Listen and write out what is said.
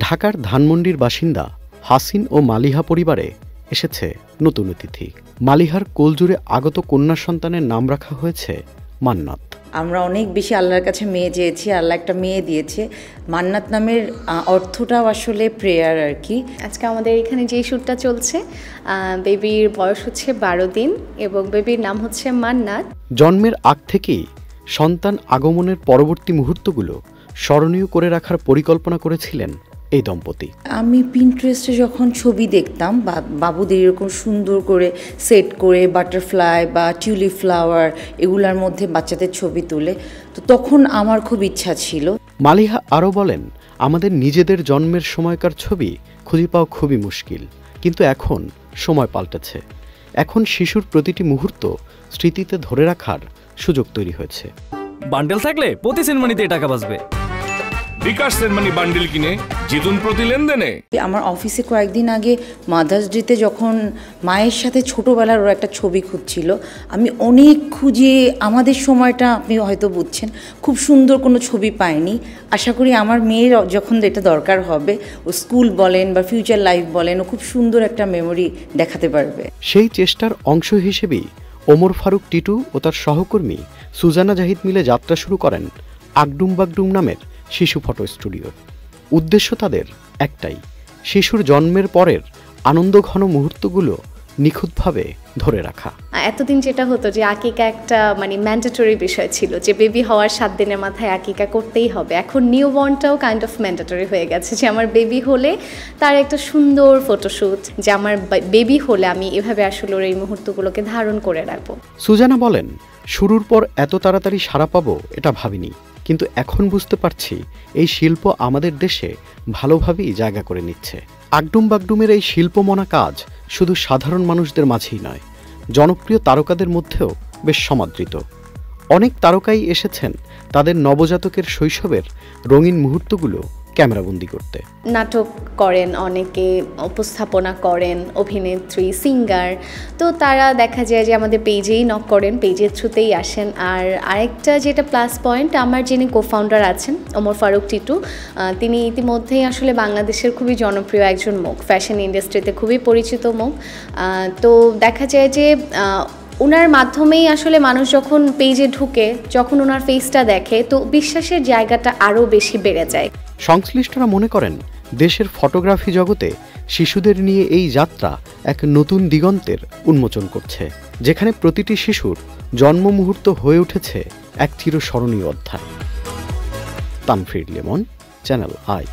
ঢাকার ধানমন্ডির বাসিন্দা হাসিন ও মালিহা পরিবারে এসেছে নতুন অতিথি। মালিহার কোলজুড়ে আগত কন্যা সন্তানের নাম রাখা হয়েছে মান্নাত। আমরা অনেক বেশি আল্লাহর কাছে মেয়ে চেয়েছি, আল্লাহ একটা মেয়ে দিয়েছে। মান্নাত নামের অর্থটাও আসলে প্রেয়ার আর কি। আজকে আমাদের এখানে যে শ্যুটটা চলছে, বেবির বয়স হচ্ছে 12 দিন এবং বেবির নাম হচ্ছে মান্নাত। জন্মের আগ থেকেই সন্তান আগমনের পরবর্তী মুহূর্তগুলো স্মরণীয় করে রাখার পরিকল্পনা করেছিলেন এই দম্পতি। আমি পিন্টারেস্টে যখন ছবি দেখতাম বাবুদের এরকম সুন্দর করে সেট করে বাটারফ্লাই বা টিউলিপ ফ্লাওয়ার এগুলার মধ্যে বাচ্চাদের ছবি তুলে, তো তখন আমার খুব ইচ্ছা ছিল। মালিহা আরও বলেন, আমাদের নিজেদের জন্মের সময়কার ছবি খুঁজে পাওয়া খুবই মুশকিল, কিন্তু এখন সময় পাল্টেছে। এখন শিশুর প্রতিটি মুহূর্ত স্মৃতিতে ধরে রাখার সুযোগ তৈরি হয়েছে। বান্ডেল থাকলে প্রতি সেনমানিতে টাকা বাঁচবে। বিকাশ সেনমানি বান্ডেল কিনে জিতুন প্রতি লেনদেনে। আমার অফিসে কয়েকদিন আগে মাদার্স ডেতে যখন মায়ের সাথে ছোটোবেলার ওর একটা ছবি খুঁজছিল, আমি অনেক খুঁজে আমাদের সময়টা আপনি হয়তো বুঝছেন খুব সুন্দর কোনো ছবি পাইনি। আশা করি আমার মেয়ের যখন এটা দরকার হবে, ও স্কুল বলেন বা ফিউচার লাইফ বলেন, ও খুব সুন্দর একটা মেমোরি দেখাতে পারবে। সেই চেষ্টার অংশ হিসেবেই ওমর ফারুক টিটু ও তার সহকর্মী সুজানা জাহিদ মিলে যাত্রা শুরু করেন আগডুম বাগডুম নামের শিশু ফটো স্টুডিওর। উদ্দেশ্য তাদের একটাই, শিশুর জন্মের পরের আনন্দঘন মুহূর্তগুলো নিখুঁতভাবে ধরে রাখা। এতদিন যেটা হতো যে আকিকা একটা ম্যান্ডেটরি বিষয় ছিল, যে বেবি হওয়ার 7 দিনের মাথায় আকিকা করতেই হবে। এখন নিউবর্নটাও কাইন্ড অফ ম্যান্ডেটরি হয়ে গেছে, যে আমার বেবি হলে তার একটা সুন্দর ফটোশ্যুট, যে আমার বেবি হলে আমি এভাবে আসলে ওর এই মুহূর্তগুলোকে ধারণ করে রাখবো। সুজানা বলেন, শুরুর পর এত তাড়াতাড়ি সাড়া পাবো এটা ভাবিনি, কিন্তু এখন বুঝতে পারছি এই শিল্প আমাদের দেশে ভালোভাবেই জায়গা করে নিচ্ছে। আগডুম বাগডুমের এই শিল্পমনা কাজ শুধু সাধারণ মানুষদের মাঝেই নয়, জনপ্রিয় তারকাদের মধ্যেও বেশ সমাদৃত। অনেক তারকাই এসেছেন তাদের নবজাতকের শৈশবের রঙিন মুহূর্তগুলো ক্যামেরাবন্দি করতে। নাটক করেন অনেকে, উপস্থাপনা করেন, অভিনেত্রী, সিঙ্গার। তো তারা দেখা যায় যে আমাদের পেজেই নক করেন, পেজের থ্রুতেই আসেন। আর আরেকটা যেটা প্লাস পয়েন্ট, আমার যিনি কোফাউন্ডার আছেন ওমর ফারুক টিটু, তিনি ইতিমধ্যেই আসলে বাংলাদেশের খুবই জনপ্রিয় একজন মুখ, ফ্যাশন ইন্ডাস্ট্রিতে খুবই পরিচিত মুখ। তো দেখা যায় যে ওনার মাধ্যমেই আসলে মানুষ যখন পেজে ঢুকে, যখন ওনার ফেসটা দেখে, তো বিশ্বাসের জায়গাটা আরও বেশি বেড়ে যায়। সংশ্লিষ্টরা মনে করেন, দেশের ফটোগ্রাফি জগতে শিশুদের নিয়ে এই যাত্রা এক নতুন দিগন্তের উন্মোচন করছে, যেখানে প্রতিটি শিশুর জন্ম মুহূর্ত হয়ে উঠেছে এক চিরস্মরণীয় অধ্যায়। Tanfir lemon, channel I.